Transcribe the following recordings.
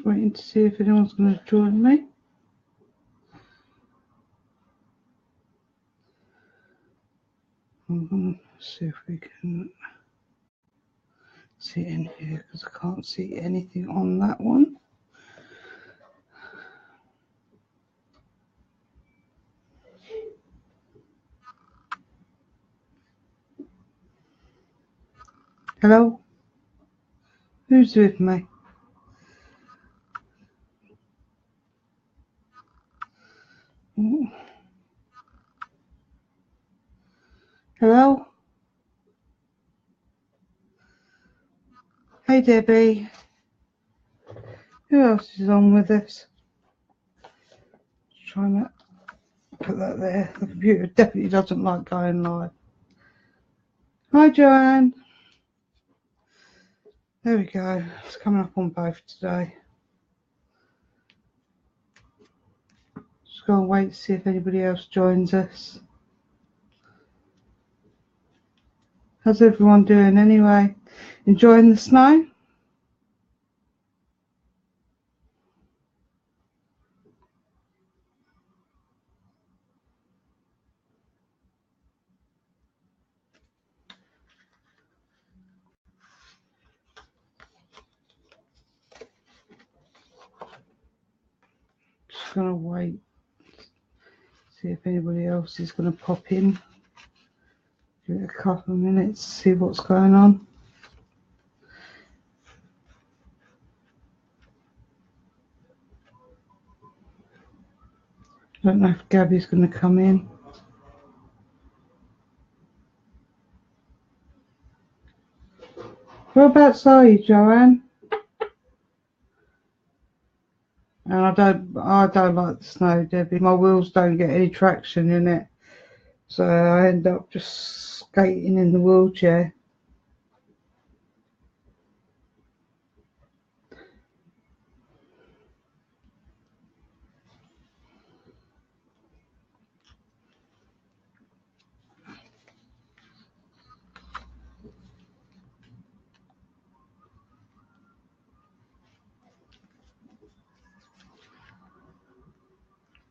waiting to see if anyone's going to join me. I'm going to see if we can see in here because I can't see anything on that one. Hello? Who's with me? Oh. Hello? Hey Debbie. Who else is on with us? Trying to put that there. The computer definitely doesn't like going live. Hi Joanne. There we go. It's coming up on both today. Just go and wait to see if anybody else joins us. How's everyone doing anyway? Enjoying the snow? Just gonna wait, see if anybody else is gonna pop in. Give it a couple of minutes, see what's going on. I don't know if Gabby's gonna come in. Whereabouts are you, Joanne? And I don't like the snow, Debbie. My wheels don't get any traction in it, so I end up just skating in the wheelchair.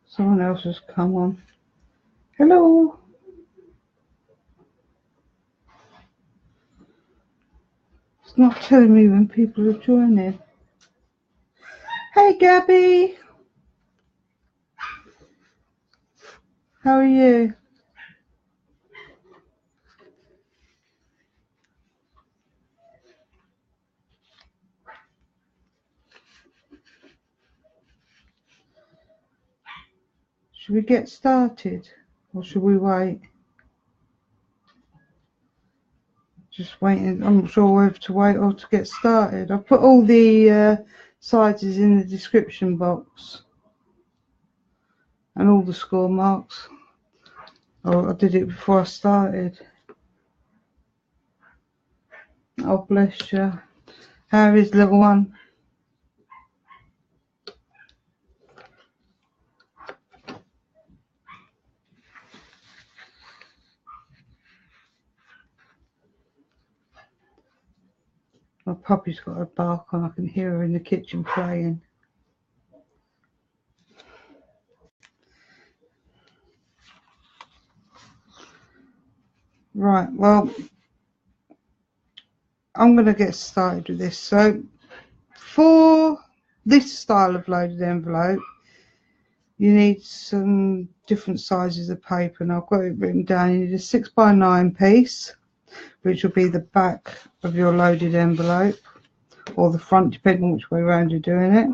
Someone else has come on. Hello. It's not telling me when people are joining. Hey, Gabby. How are you? Should we get started or should we wait? Just waiting. I'm not sure whether to wait or to get started. I've put all the sizes in the description box and all the score marks. Oh, I did it before I started. Oh, bless you. How is little one? My puppy's got a bark on. I can hear her in the kitchen playing. Right, well, I'm going to get started with this. So, for this style of loaded envelope, you need some different sizes of paper, and I've got it written down. You need a 6x9 piece, which will be the back of your loaded envelope, or the front, depending on which way around you're doing it.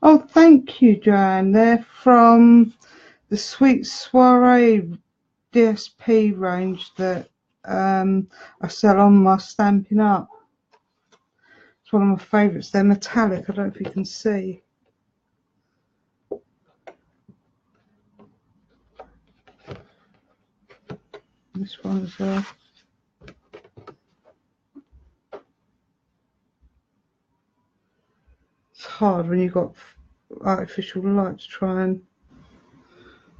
Oh, thank you, Joanne. They're from the Sweet Soiree DSP range that I sell on my Stampin' Up. It's one of my favourites. They're metallic. I don't know if you can see. This one as well. It's hard when you've got artificial light to try and,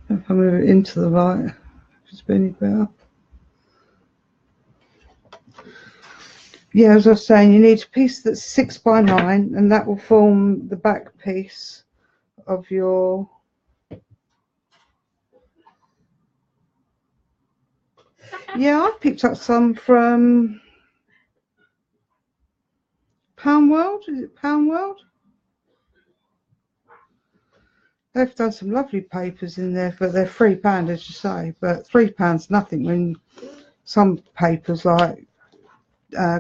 if I move it into the light, if it's any better. Yeah, as I was saying, you need a piece that's 6 by 9, and that will form the back piece of your. Yeah, I picked up some from Pound World. Is it Pound World? They've done some lovely papers in there, but they're £3, as you say. But £3 nothing when some papers like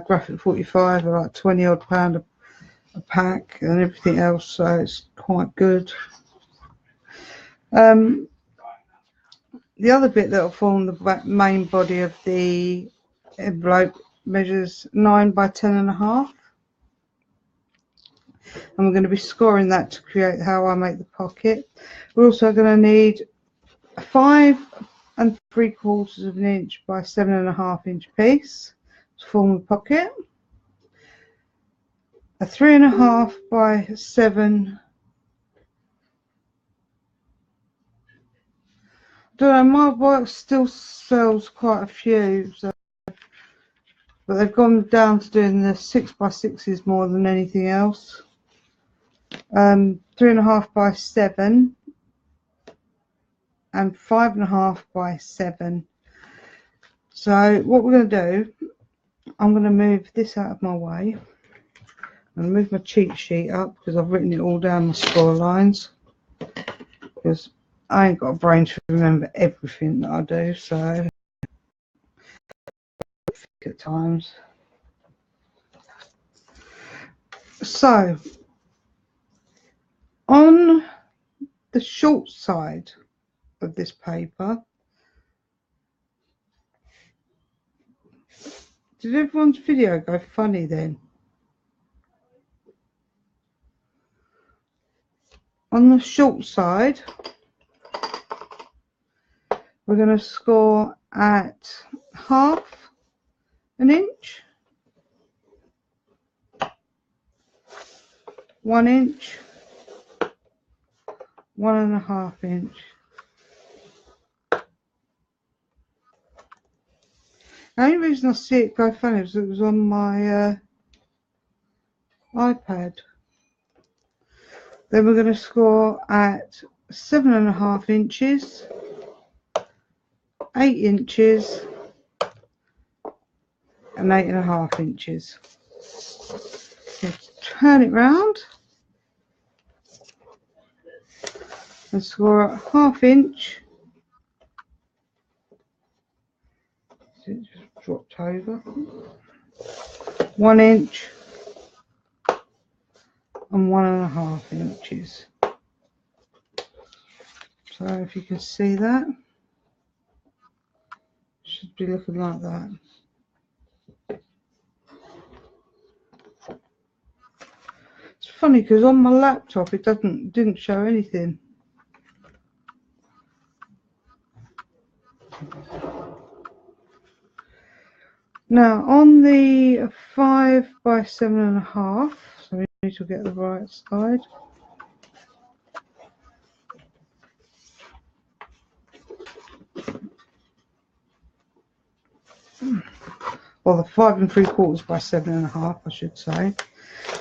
Graphic 45 are like 20 odd pound a pack, and everything else, so it's quite good. The other bit that will form the main body of the envelope measures 9 by 10.5, and we're going to be scoring that to create how I make the pocket. We're also going to need a 5 3/4 of an inch by 7.5 inch piece to form the pocket, a 3.5 by 7. I don't know, my work still sells quite a few, so, but they've gone down to doing the 6 by 6s more than anything else. 3.5 by 7 and 5.5 by 7. So what we're going to do, I'm going to move this out of my way. I'm going to move my cheat sheet up because I've written it all down my score lines, because I ain't got a brain to remember everything that I do, so at times. So on the short side of this paper, did everyone's video go funny then? On the short side, we're going to score at 1/2 inch, 1 inch, 1.5 inch. The only reason I see it go funny is it was on my iPad. Then we're going to score at 7.5 inches, 8 inches, and 8.5 inches. So turn it round and score at 1/2 inch. It just dropped over. 1 inch and 1.5 inches. So if you can see that, it should be looking like that. It's funny because on my laptop it didn't show anything. Now on the 5 by 7.5, so we need to get the right side. Or the 5 3/4 by 7.5, I should say.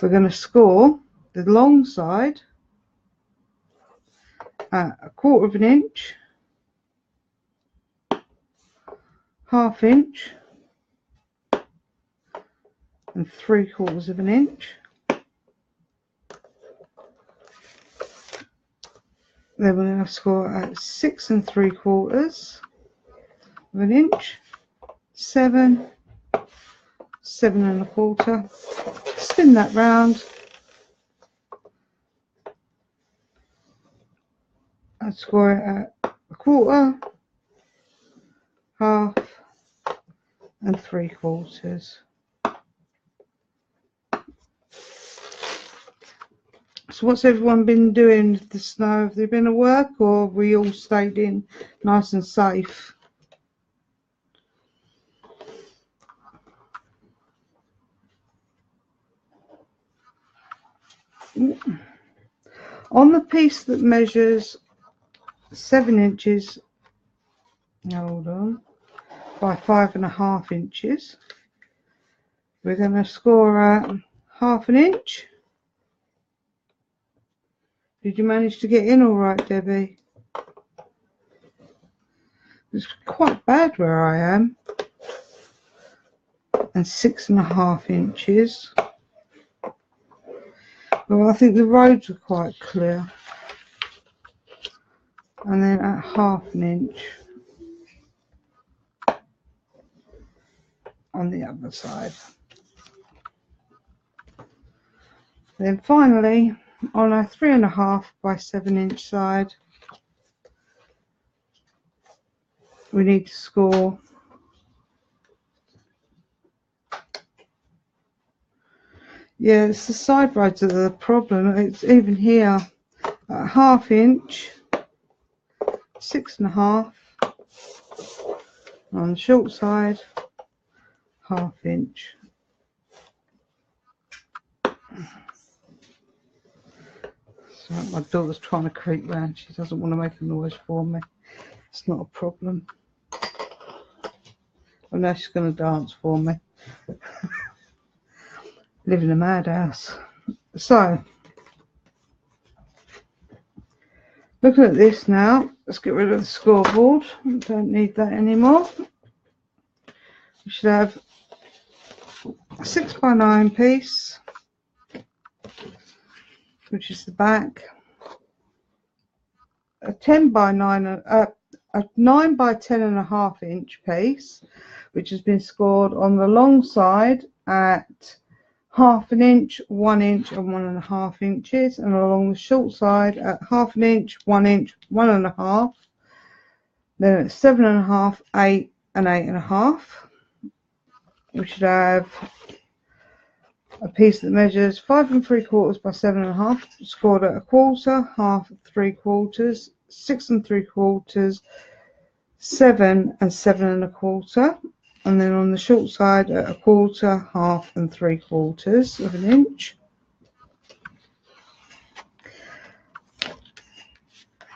We're going to score the long side at 1/4 inch, 1/2 inch, and 3/4 inch. Then we're going to score at 6 3/4 inch, 7, 7.25. Spin that round and score it at 1/4, 1/2, and 3/4. So what's everyone been doing with the snow? Have they been at work, or have we all stayed in nice and safe? On the piece that measures 7 inches, hold on, by 5.5 inches, We're going to score at 1/2 inch. Did you manage to get in all right, Debbie? It's quite bad where I am. And 6.5 inches. Well, I think the roads are quite clear. And then at 1/2 inch on the other side. Then finally, on a 3.5 by 7 inch side, we need to score it's the side roads that are the problem. It's even here at 1/2 inch, 6.5 on the short side, 1/2 inch. So my daughter's trying to creep round. She doesn't want to make a noise for me. It's not a problem. I know she's going to dance for me. Live in a madhouse. So, looking at this now, let's get rid of the scoreboard. We don't need that anymore. We should have a 6 by 9 piece, which is the back, a 10 by 9, a 9 by 10.5 inch piece, which has been scored on the long side at 1/2 inch, 1 inch, and 1.5 inches, and along the short side at 1/2 inch, 1 inch, 1.5. Then at 7.5, 8, and 8.5. We should have a piece that measures 5 3/4 by 7.5, scored at 1/4, 1/2, 3/4, 6 3/4, 7 and 7.25, and then on the short side at 1/4, 1/2, and 3/4 of an inch.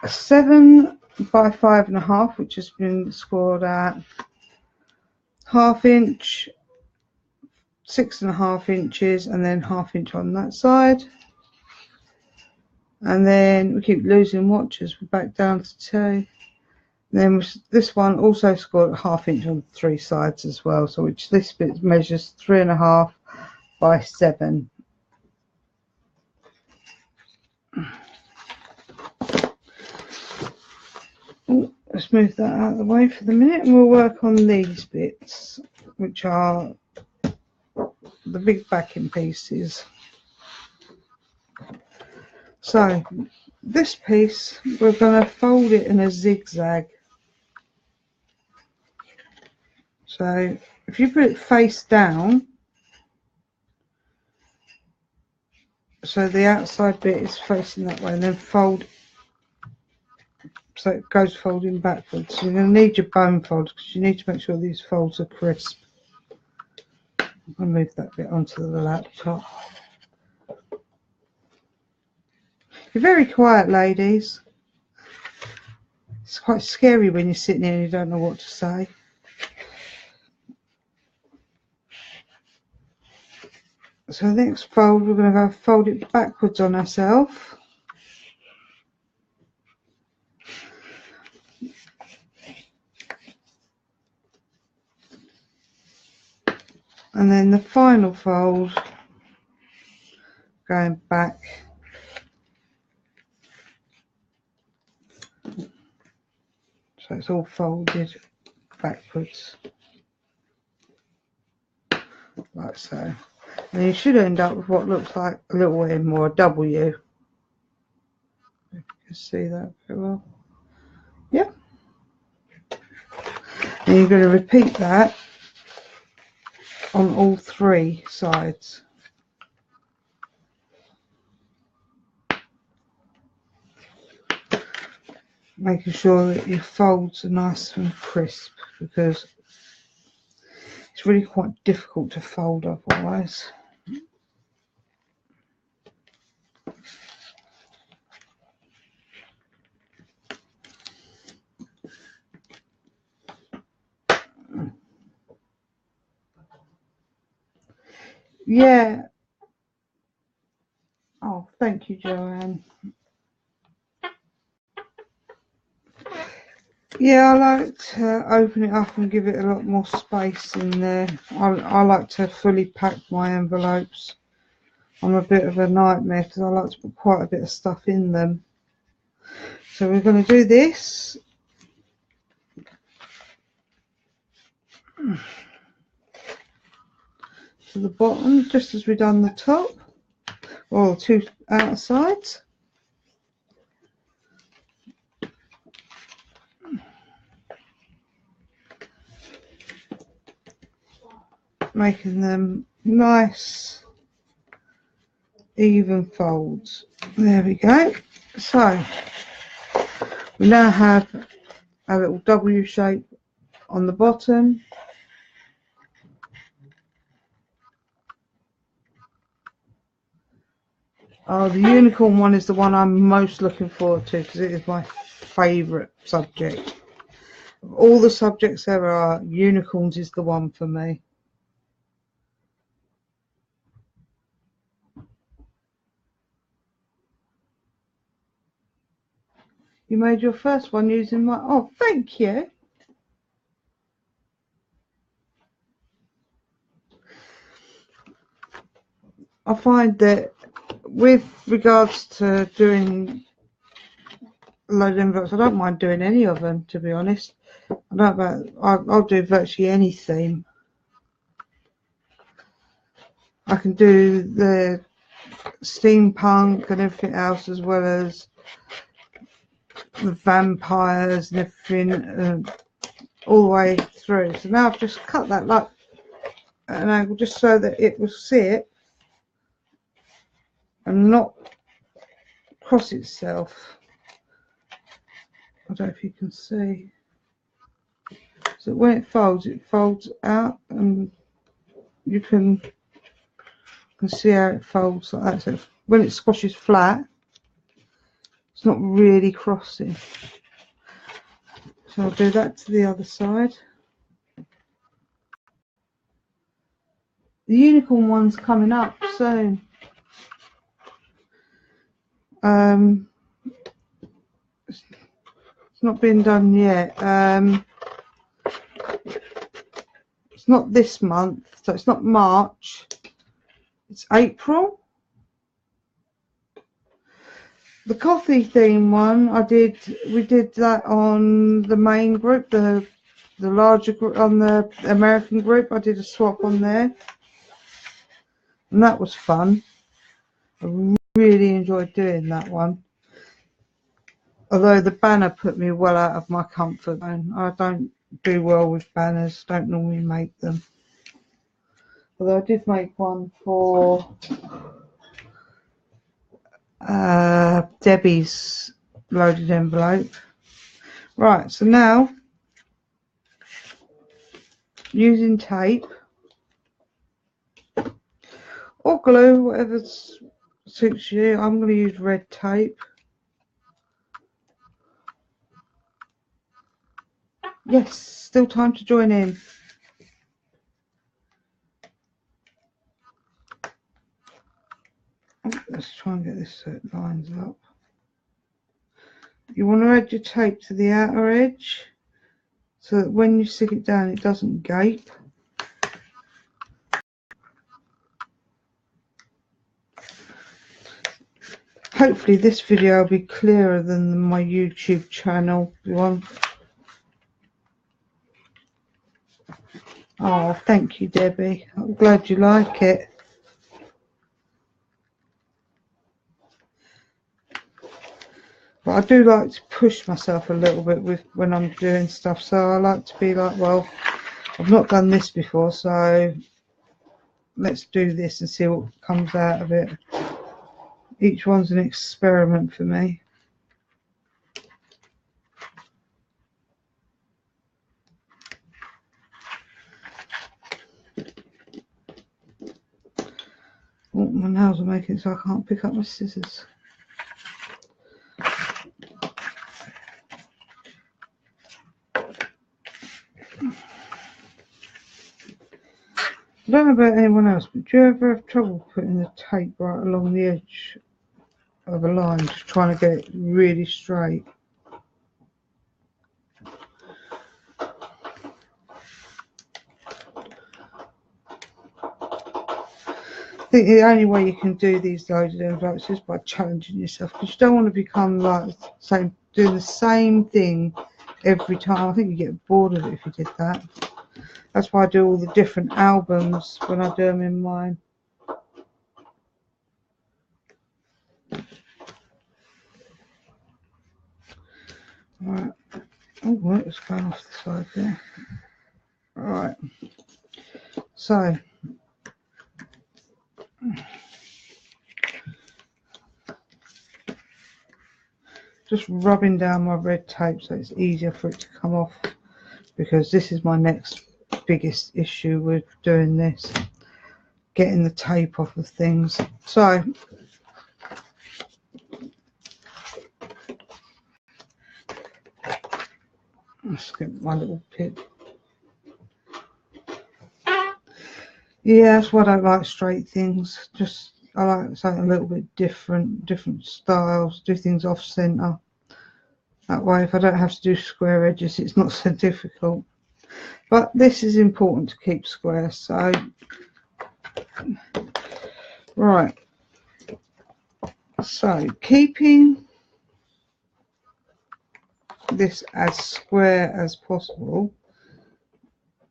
A 7 by 5.5, which has been scored at 1/2 inch, 6.5 inches, and then 1/2 inch on that side. And then we keep losing watches. We're back down to 2. Then this one also scored at 1/2 inch on 3 sides as well. So which this bit measures 3.5 by 7. Let's move that out of the way for the minute, and we'll work on these bits, which are the big backing pieces. So this piece, we're going to fold it in a zigzag. So if you put it face down, so the outside bit is facing that way, and then fold, so it goes folding backwards. You're going to need your bone folds because you need to make sure these folds are crisp. I'll move that bit onto the laptop. You're very quiet, ladies. It's quite scary when you're sitting here and you don't know what to say. So the next fold, we're going to go fold it backwards on ourselves. And then the final fold, going back. So it's all folded backwards, like so. And you should end up with what looks like a little M or a W. If you can see that very well. Yep. And you're going to repeat that on all 3 sides. Making sure that your folds are nice and crisp, because it's really quite difficult to fold otherwise. Yeah. Oh, thank you, Joanne. Yeah, I like to open it up and give it a lot more space in there. I like to fully pack my envelopes. I'm a bit of a nightmare because I like to put quite a bit of stuff in them. So we're going to do this. To the bottom, just as we've done the top, or two outer sides. Making them nice, even folds. There we go. So we now have a little W shape on the bottom. Oh, the unicorn one is the one I'm most looking forward to because it is my favourite subject. Of all the subjects there are, unicorns is the one for me. You made your first one using my... Oh, thank you. I find that with regards to doing a load of envelopes, I don't mind doing any of them, to be honest. I'll do virtually any theme. I can do the steampunk and everything else, as well as the vampires and everything, all the way through. So now I've just cut that like at an angle just so that it will sit and not cross itself. I don't know if you can see. So when it folds out, and you can see how it folds like that. So when it squashes flat, it's not really crossing. So I'll do that to the other side. The unicorn one's coming up soon. It's not been done yet. It's not this month, so it's not March. It's April. The coffee theme one, we did that on the main group, the larger group, on the American group. I did a swap on there, and that was fun. I really enjoyed doing that one. Although the banner put me well out of my comfort zone. I don't do well with banners, don't normally make them. Although I did make one for Debbie's loaded envelope. Right, so now using tape or glue, whatever suits you. I'm going to use red tape. Yes, still time to join in. Let's try and get this so it lines up. You want to add your tape to the outer edge so that when you stick it down it doesn't gape. Hopefully this video will be clearer than my YouTube channel one. Oh, thank you, Debbie. I'm glad you like it. But I do like to push myself a little bit when I'm doing stuff. So I like to be like, well, I've not done this before, so let's do this and see what comes out of it. Each one's an experiment for me. Oh, my nails are making it so I can't pick up my scissors. I don't know about anyone else, but do you ever have trouble putting the tape right along the edge of a line, just trying to get it really straight? I think the only way you can do these loaded envelopes is by challenging yourself, because you don't want to become like doing the same thing every time. I think you get bored of it if you did that. That's why I do all the different albums when I do them in mine. Right. Oh, it's going off the side there. Right. So just rubbing down my red tape so it's easier for it to come off, because this is my next biggest issue with doing this, getting the tape off of things. So let's get my little pip. Yeah, that's why I don't like straight things. Just I like something a little bit different styles, do things off center. That way, if I don't have to do square edges, it's not so difficult. But this is important to keep square. So, right. So, keeping this as square as possible,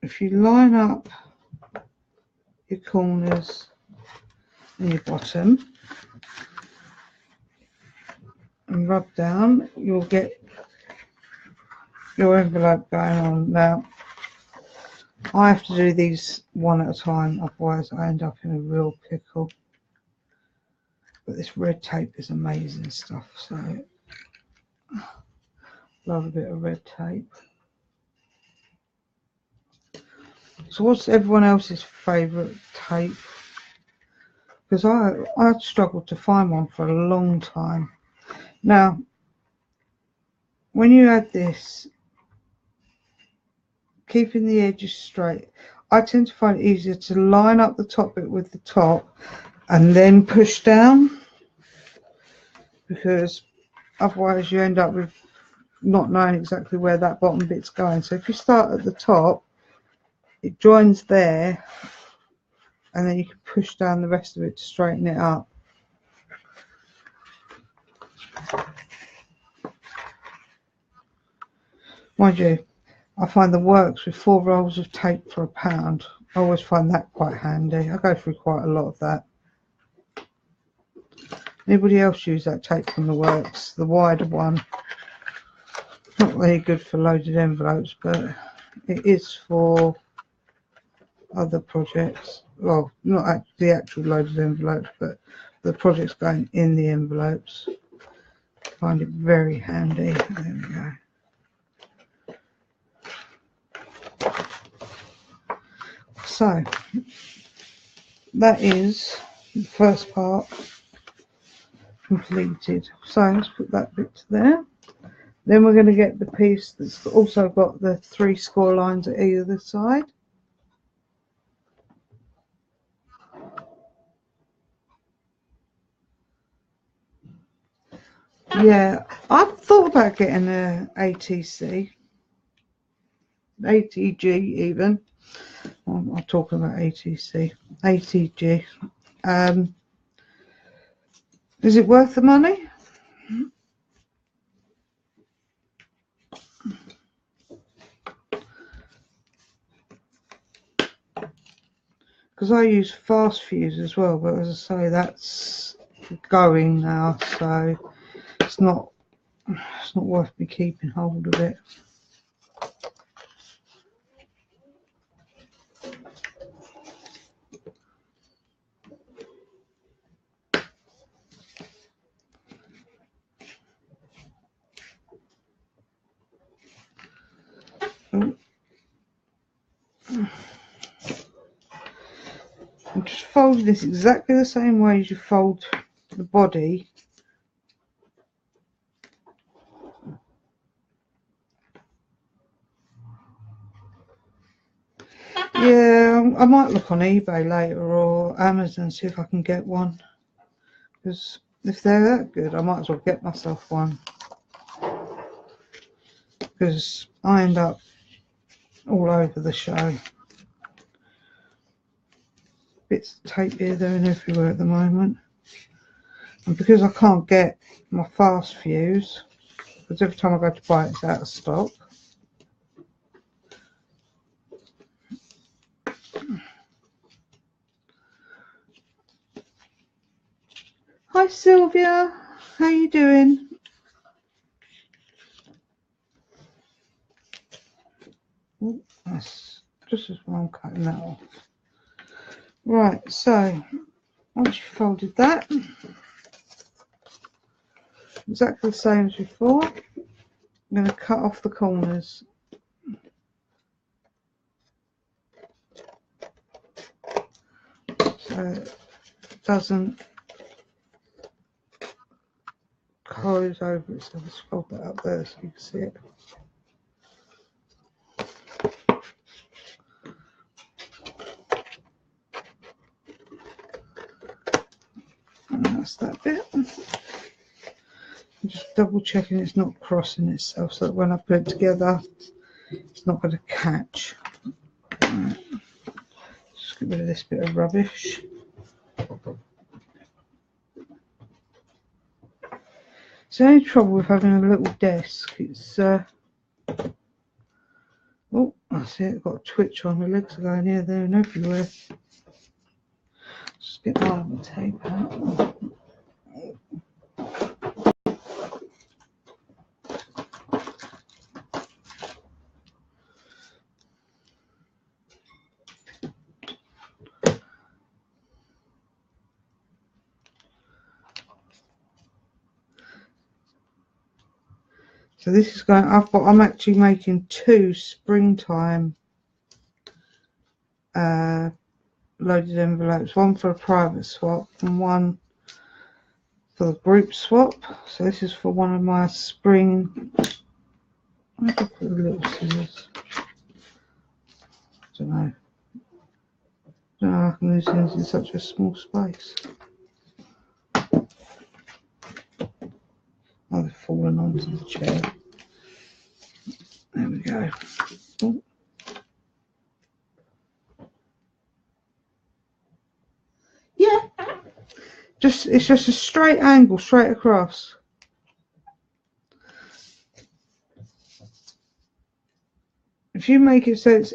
if you line up your corners and your bottom and rub down, you'll get your envelope going on. Now, I have to do these one at a time, otherwise I end up in a real pickle. But this red tape is amazing stuff, so love a bit of red tape. So what's everyone else's favourite tape? Because I struggled to find one for a long time. Now, when you add this, keeping the edges straight, I tend to find it easier to line up the top bit with the top and then push down, because otherwise you end up with not knowing exactly where that bottom bit's going. So if you start at the top, it joins there, and then you can push down the rest of it to straighten it up. Mind you, I find the works with 4 rolls of tape for £1. I always find that quite handy. I go through quite a lot of that. Anybody else use that tape from the works? The wider one. Not really good for loaded envelopes, but it is for other projects. Well, not the actual loaded envelopes, but the projects going in the envelopes. I find it very handy. There we go. So that is the first part completed. So let's put that bit to there. Then we're going to get the piece that's also got the 3 score lines at either side. Yeah, I've thought about getting a ATC, ATG even. I'm talking about ATC, ATG. Is it worth the money? Because I use fast fuse as well, but as I say, that's going now, so it's not worth me keeping hold of it. I'm just folding this exactly the same way as you fold the body. Yeah, I might look on eBay later or Amazon, see if I can get one. Because if they're that good, I might as well get myself one. Because I end up all over the show. Bits of tape here, there and everywhere at the moment. And because I can't get my fast fuse, because every time I go to buy it, it's out of stock. Hi Sylvia, how you doing? Ooh, that's just as well I'm cutting that off. Right, so once you've folded that, exactly the same as before, I'm going to cut off the corners. So it doesn't close over it, so let's fold that up there so you can see it. And that's that bit. I'm just double checking it's not crossing itself so that when I put it together it's not going to catch. Right. Just get rid of this bit of rubbish. It's the only trouble with having a little desk. It's oh, I see it got a twitch on. The legs are going here, there, and everywhere. Just get my other tape out. So this is going. I'm actually making two springtime loaded envelopes. One for a private swap and one for the group swap. So this is for one of my spring. I could put the little scissors. I don't know. I can lose things in such a small space. Oh, they've fallen onto the chair. There we go. Ooh. Yeah. It's just a straight angle, straight across. If you make it so it's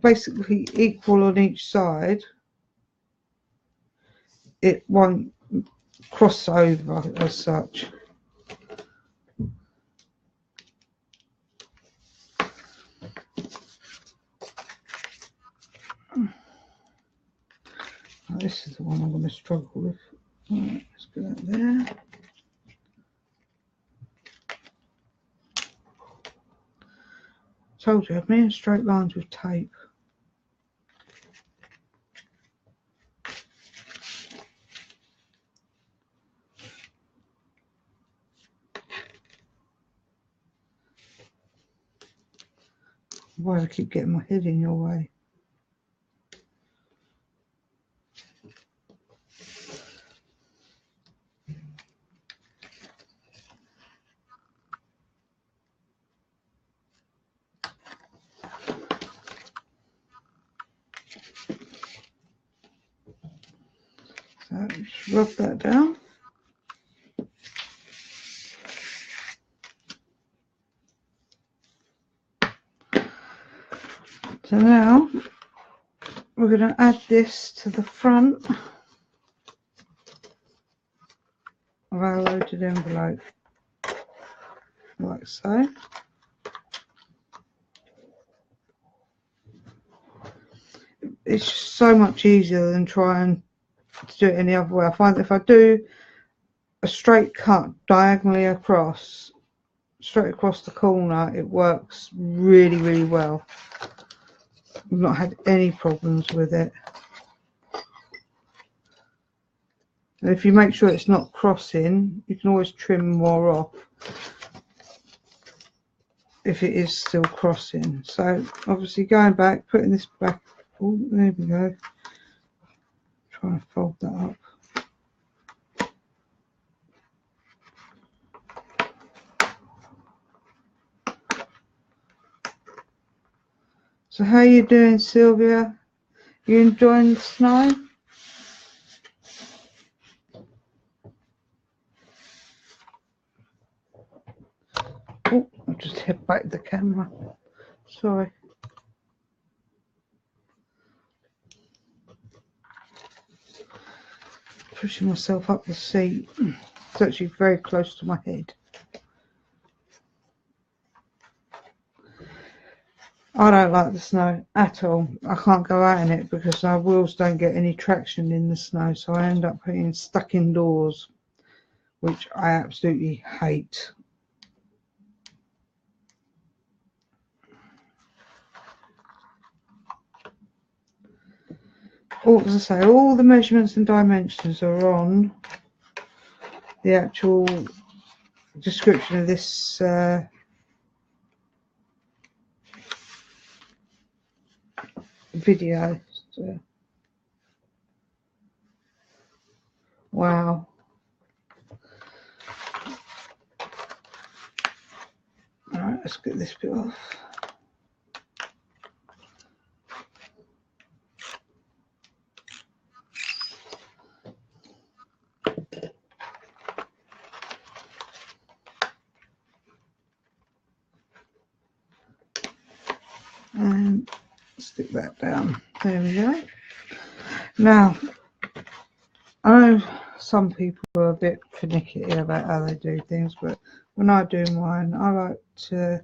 basically equal on each side, it won't cross over as such. This is the one I'm going to struggle with. Right, let's get that there. Told you, I've made straight lines with tape. Why do I keep getting my head in your way? So just rub that down. So now we're going to add this to the front of our loaded envelope, like so. It's just so much easier than trying to do it any other way. I find that if I do a straight cut diagonally across, straight across the corner, it works really, really well. I've not had any problems with it. And if you make sure it's not crossing, you can always trim more off. if it is still crossing. So obviously going back, putting this back. Oh, there we go. Try and fold that up. So how you doing, Sylvia? You enjoying the snow? Oh, I just hit back the camera. Sorry. Pushing myself up the seat. It's actually very close to my head. I don't like the snow at all. I can't go out in it because our wheels don't get any traction in the snow, so I end up being stuck indoors, which I absolutely hate. As I say, all the measurements and dimensions are on the actual description of this video. So, wow. Alright, let's get this bit off. And stick that down. There we go. Now, I know some people are a bit finicky about how they do things, but when I do mine, I like to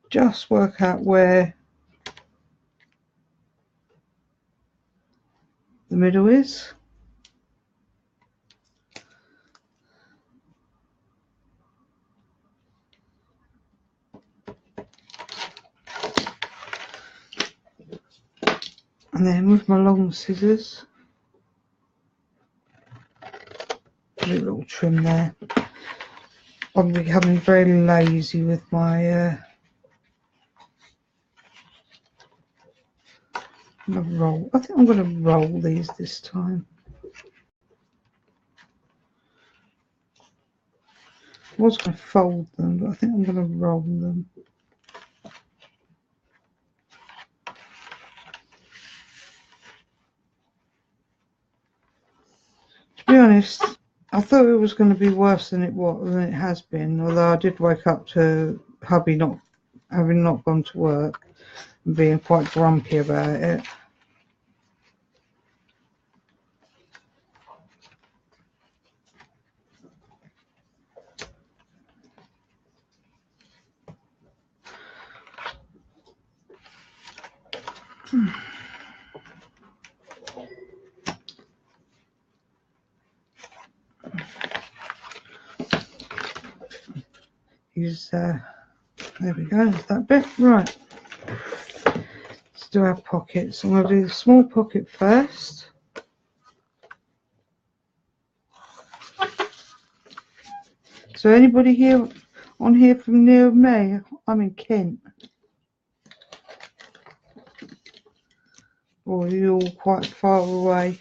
just work out where the middle is. And then with my long scissors, do a little trim there. I'm becoming very lazy with my roll. I think I'm going to roll these this time. I was going to fold them, but I think I'm going to roll them. To be honest, I thought it was going to be worse than it has been. Although I did wake up to hubby having not gone to work and being quite grumpy about it. There we go, there's that bit. Right, let's do our pockets. I'm going to do the small pocket first. So anybody here from near me? I'm in Kent. Or are you all quite far away?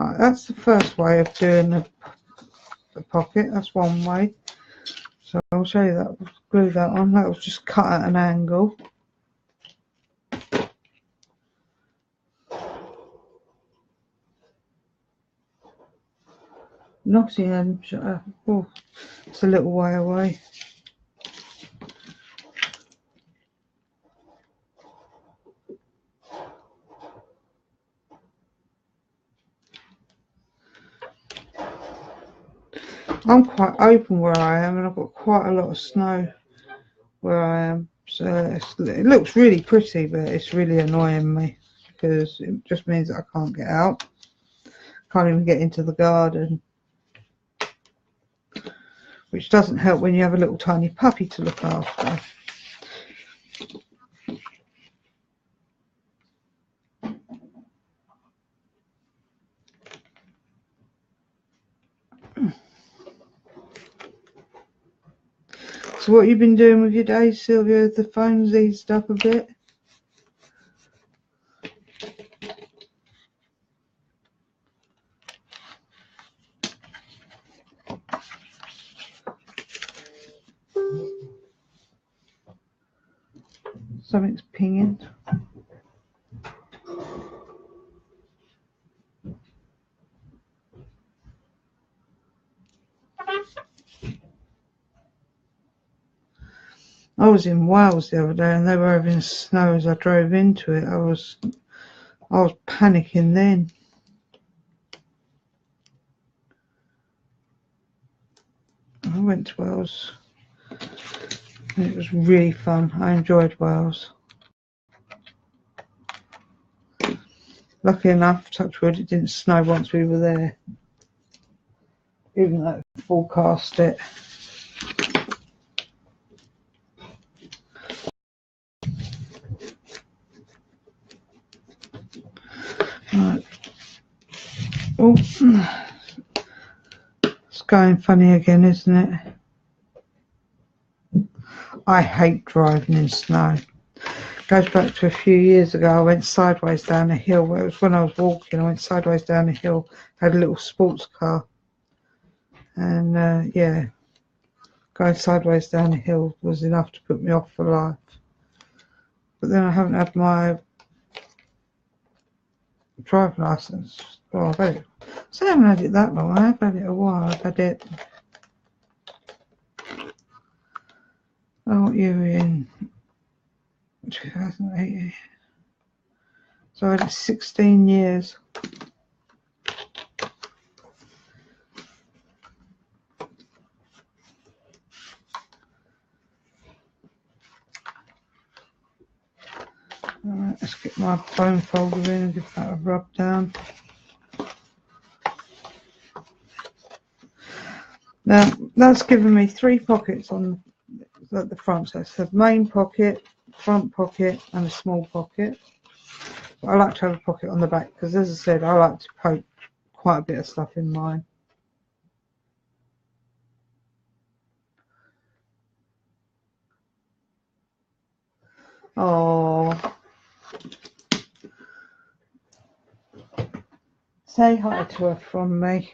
Right, that's the first way of doing the pocket. That's one way. So I'll show you that. Glue that on. That was just cut at an angle. Nottingham. Oh, it's a little way away. I'm quite open where I am, and I've got quite a lot of snow where I am. So it looks really pretty, but it's really annoying me because it just means that I can't get out. Can't even get into the garden, which doesn't help when you have a little tiny puppy to look after. So what you've been doing with your day, Sylvia? The phone's eased up a bit. Something's pinging. I was in Wales the other day and they were having snow as I drove into it. I was panicking then. I went to Wales and it was really fun. I enjoyed Wales. Lucky enough, touch wood, it didn't snow once we were there, even though it forecast it. Right. Oh, it's going funny again, isn't it? I hate driving in snow. Goes back to a few years ago. I went sideways down a hill. Well, it was when I was walking. I went sideways down a hill. Had a little sports car, and yeah, going sideways down a hill was enough to put me off for life. But then I haven't had my driving license. Well, I haven't had it that long. I've had it a while. I've had it. Oh, what year are we in? 2008. So I had it 16 years. Alright, let's get my bone folder in and give that a rub down. Now, that's given me 3 pockets on the front. So it's the main pocket, front pocket, and a small pocket. But I like to have a pocket on the back because, as I said, I like to poke quite a bit of stuff in mine. Oh, say hi to her from me.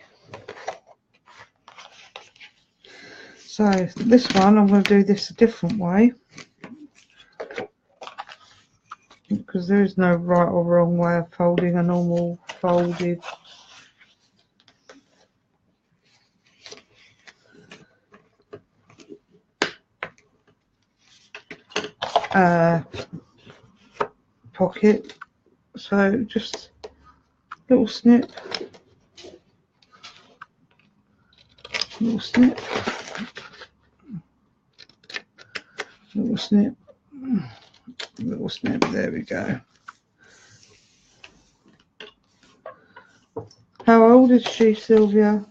So this one, I'm going to do this a different way because there is no right or wrong way of folding a normal folded pocket. So just little snip, little snip, little snip, little snip. There we go. How old is she, Sylvia?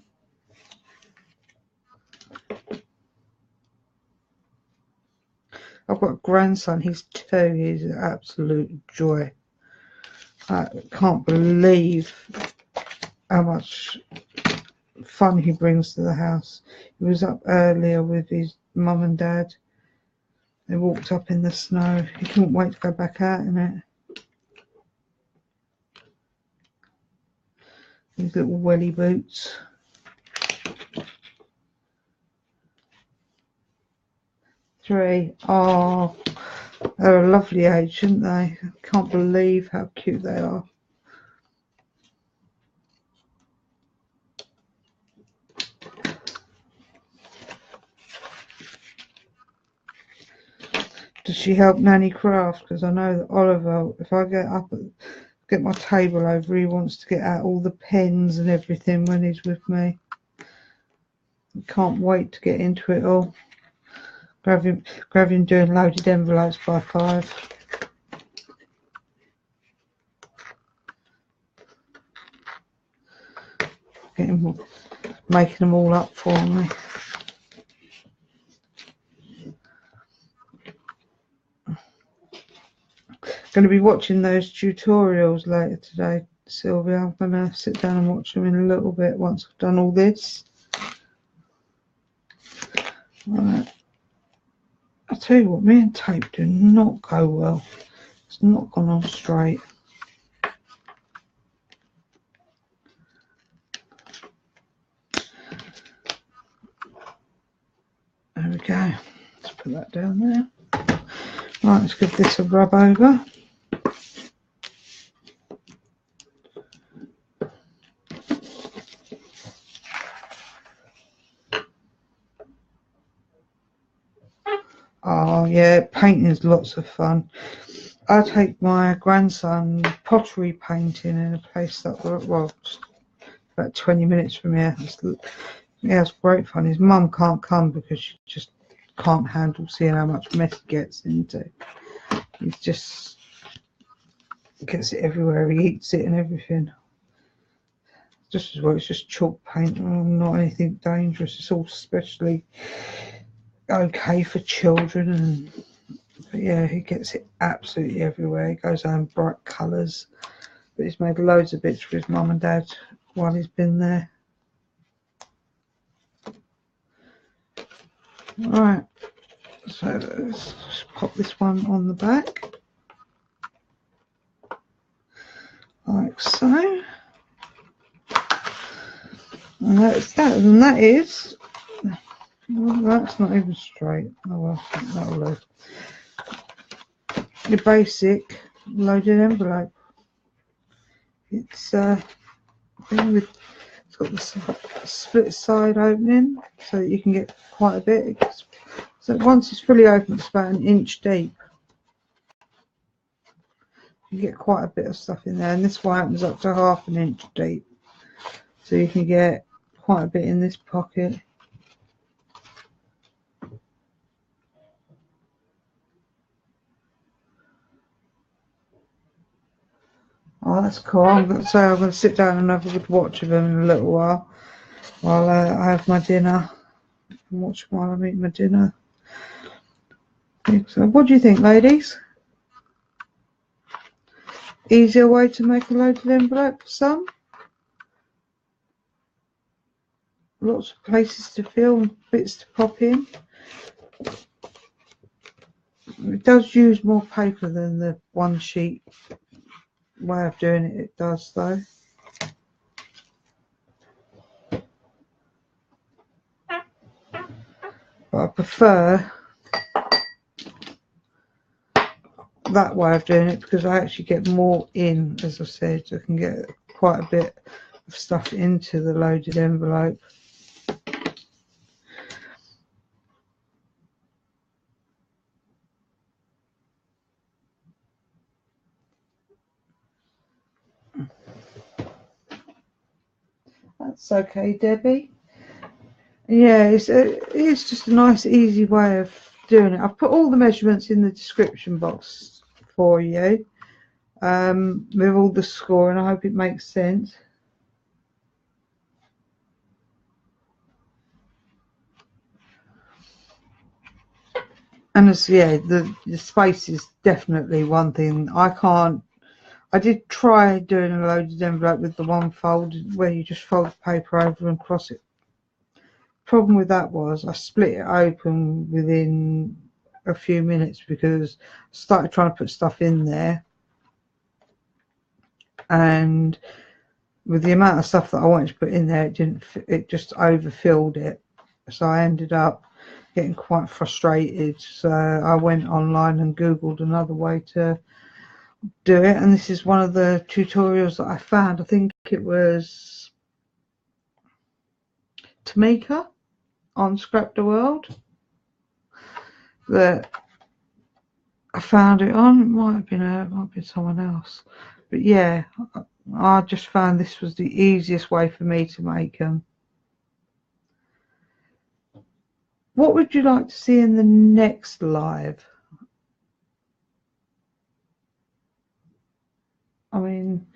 I've got a grandson, he's 2, he's an absolute joy. I can't believe how much fun he brings to the house. He was up earlier with his mum and dad. They walked up in the snow. He couldn't wait to go back out in it. These little welly boots. Three. Oh, they're a lovely age, aren't they? Can't believe how cute they are. Does she help Nanny craft? Because I know that Oliver, if I get my table over, he wants to get out all the pens and everything when he's with me. Can't wait to get into it all. Grabbing doing loaded envelopes by 5. Making them all up for me. Going to be watching those tutorials later today, Sylvia. I'm going to sit down and watch them in a little bit once I've done all this. Right. I'll tell you what, me and tape do not go well. It's not gone on straight. There we go. Let's put that down there. Right, let's give this a rub over. Oh yeah, painting is lots of fun. I take my grandson pottery painting in a place that, well, just about 20 minutes from here. Yeah, it's great fun. His mum can't come because she just can't handle seeing how much mess he gets into. He just gets it everywhere. He eats it and everything. Just as well, it's just chalk paint, not anything dangerous. It's all especially okay for children. But yeah, he gets it absolutely everywhere. He goes out in bright colours. But he's made loads of bits for his mum and dad while he's been there. Right, so let's just pop this one on the back. Like so. And that's that. And that is... Well, that's not even straight. Oh well, that'll do. Your basic loaded envelope. It's got the split side opening so that you can get quite a bit. So once it's fully open, it's about 1 inch deep. You get quite a bit of stuff in there, and this one opens up to 1/2 inch deep, so you can get quite a bit in this pocket. Oh, that's cool. I'm going to sit down and have a good watch of them in a little while I have my dinner and watch while I'm eating my dinner. So what do you think, ladies? Easier way to make a loaded envelope for some? Lots of places to fill and bits to pop in. It does use more paper than the one sheet way of doing it. It does though. But I prefer that way of doing it because I actually get more in, as I said. I can get quite a bit of stuff into the loaded envelope. That's okay, Debbie. Yeah, it's just a nice, easy way of doing it. I've put all the measurements in the description box for you, with all the scoring. I hope it makes sense. And as yeah, the space is definitely one thing. I did try doing a loaded envelope with the one fold where you just fold the paper over and cross it. Problem with that was I split it open within a few minutes because I started trying to put stuff in there, and with the amount of stuff that I wanted to put in there, it just overfilled it. So I ended up getting quite frustrated. So I went online and Googled another way to do it, and this is one of the tutorials that I found. I think it was Tamika on Scrap the World that I found it on. It might have been someone else, but yeah, I just found this was the easiest way for me to make them. What would you like to see in the next live? I mean,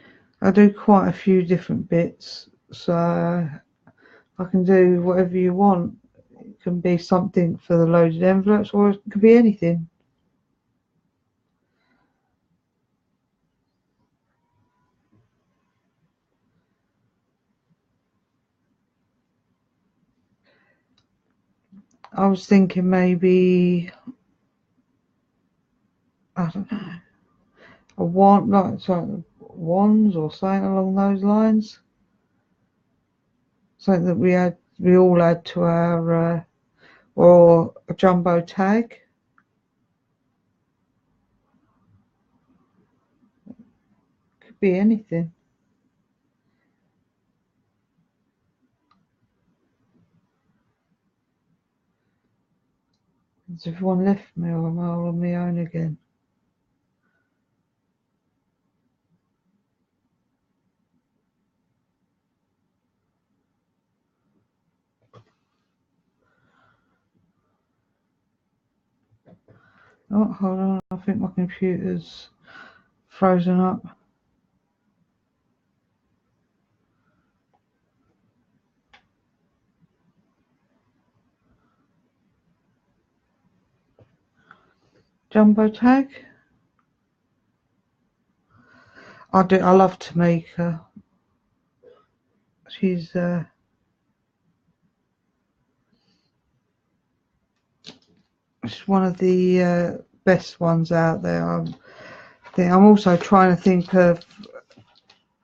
I do quite a few different bits, so I can do whatever you want. It can be something for the loaded envelopes, or it could be anything. I was thinking maybe, I don't know, a wand, like something, wands or something along those lines. Something that we all add to our, or a jumbo tag. Could be anything. Has everyone left me, or am I all on my own again? Oh, hold on, I think my computer's frozen up. Jumbo tag. I do. I love Tamika. She's she's one of the best ones out there. I'm also trying to think of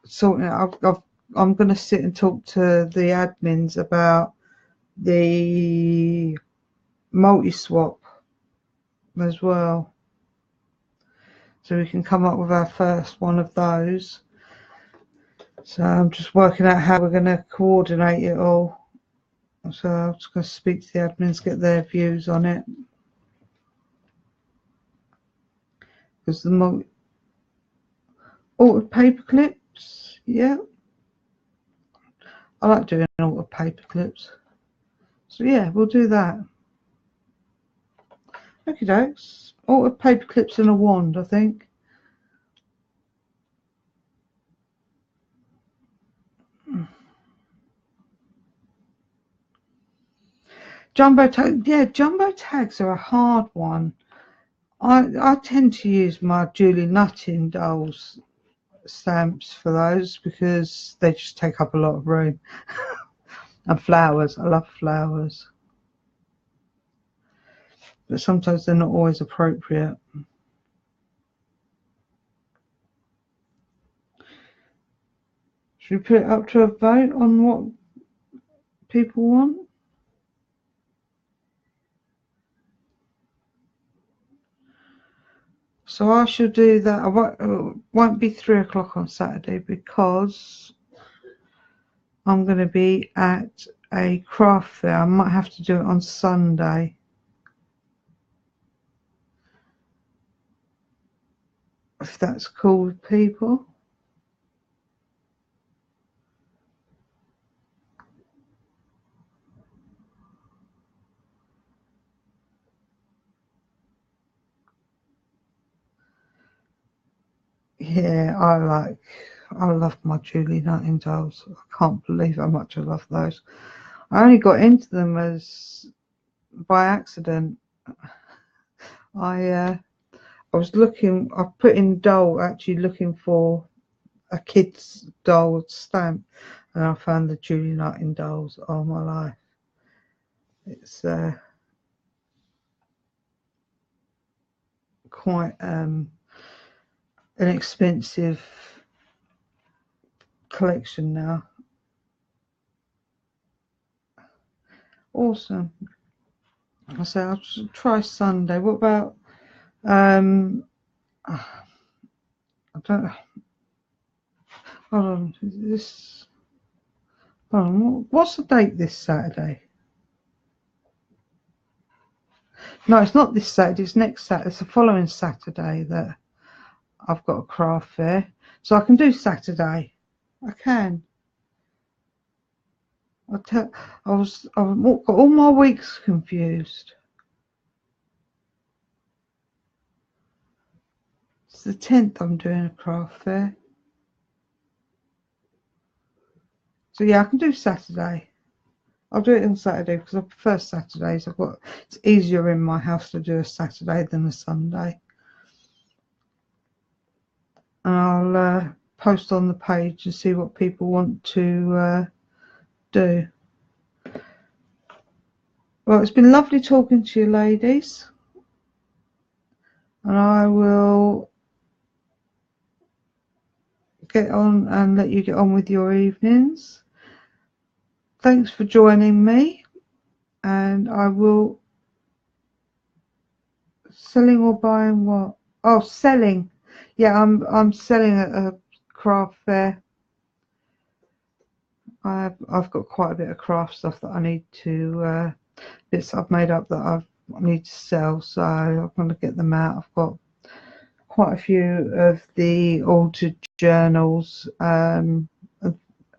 sorting out. I'm going to sit and talk to the admins about the multi-swap as well, so we can come up with our first one of those. So I'm just working out how we're going to coordinate it all. So I'm just going to speak to the admins, get their views on it. Because the altered paper clips, yeah, I like doing altered paper clips. So yeah, we'll do that. Okay, dokes. Altered paper clips and a wand, I think. Jumbo tag, yeah, jumbo tags are a hard one. I tend to use my Julie Nutting dolls stamps for those because they just take up a lot of room. And flowers, I love flowers, but sometimes they're not always appropriate. Should we put it up to a vote on what people want? So I shall do that. It won't be 3 o'clock on Saturday because I'm going to be at a craft fair. I might have to do it on Sunday. If that's cool with people. Yeah, I love my Julie Nutting dolls. I can't believe how much I love those. I only got into them as by accident. I was looking. I put in doll, actually looking for a kid's doll stamp, and I found the Julie Nutting dolls. Oh my life! It's quite an expensive collection now. Awesome. I say I'll try Sunday. What about I don't. Hold on. This. Hold on. What's the date this Saturday? No, it's not this Saturday. It's next Saturday. It's the following Saturday that I've got a craft fair, so I can do Saturday. I can. I've got all my weeks confused. It's the 10th I'm doing a craft fair. So yeah, I can do Saturday. I'll do it on Saturday because I prefer Saturdays. It's easier in my house to do a Saturday than a Sunday. And I'll post on the page and see what people want to do. Well, it's been lovely talking to you, ladies. And I will get on and let you get on with your evenings. Thanks for joining me. And I will... Selling or buying what? Oh, selling. Yeah, I'm selling at a craft fair. I've got quite a bit of craft stuff that I need to bits I've made up that I need to sell, so I'm going to get them out. I've got quite a few of the altered journals,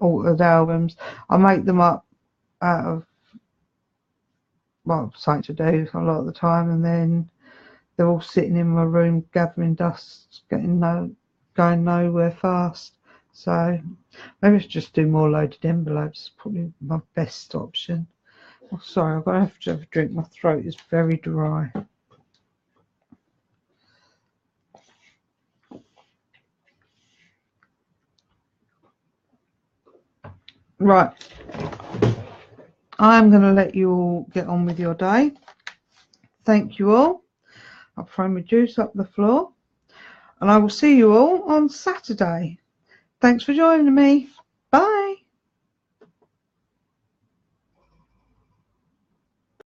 altered albums. I make them up out of, well, something to do a lot of the time, and then they're all sitting in my room gathering dust, going nowhere fast. So maybe I should just do more loaded envelopes. Probably my best option. Oh, sorry, I've got to have a drink. My throat is very dry. Right, I'm going to let you all get on with your day. Thank you all. I'll throw my juice up the floor, and I will see you all on Saturday. Thanks for joining me. Bye.